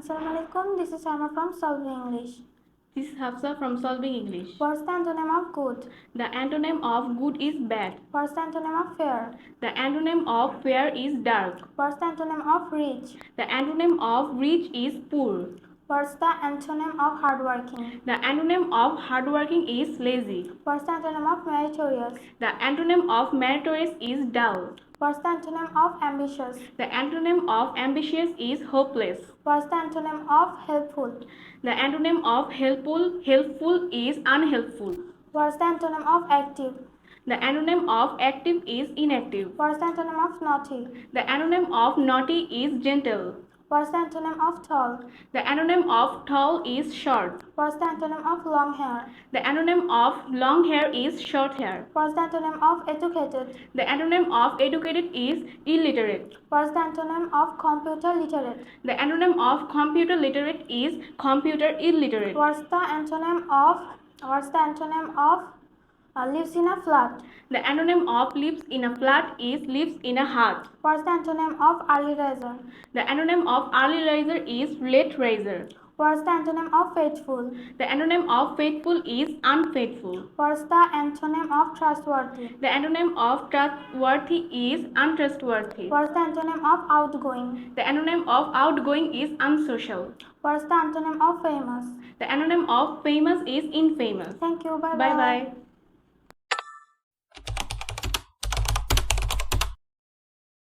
Assalamualaikum, this is Sharma from Solving English. This is Hafsa from Solving English. What's the antonym of good? The antonym of good is bad. What's the antonym of fair? The antonym of fair is dark. What's the antonym of rich? The antonym of rich is poor. What's the antonym of hardworking? The antonym of hardworking is lazy. What's the antonym of meritorious? The antonym of meritorious is dull. What's the antonym of ambitious? The antonym of ambitious is hopeless. What's the antonym of helpful? The antonym of helpful is unhelpful. What's the antonym of active? The antonym of active is inactive. What's the antonym of naughty? The antonym of naughty is gentle. What's the antonym of tall? The antonym of tall is short. What's the antonym of long hair? The antonym of long hair is short hair. What's the antonym of educated? The antonym of educated is illiterate. What's the antonym of computer literate? The antonym of computer literate is computer illiterate. What's the antonym of lives in a flat? The antonym of lives in a flat is lives in a hut. What's the antonym of early riser? The antonym of early riser is late riser. What's the antonym of faithful? The antonym of faithful is unfaithful. What's the antonym of trustworthy? The antonym of trustworthy is untrustworthy. What's the antonym of outgoing? The antonym of outgoing is unsocial. What's the antonym of famous? The antonym of famous is infamous. Thank you. Bye bye.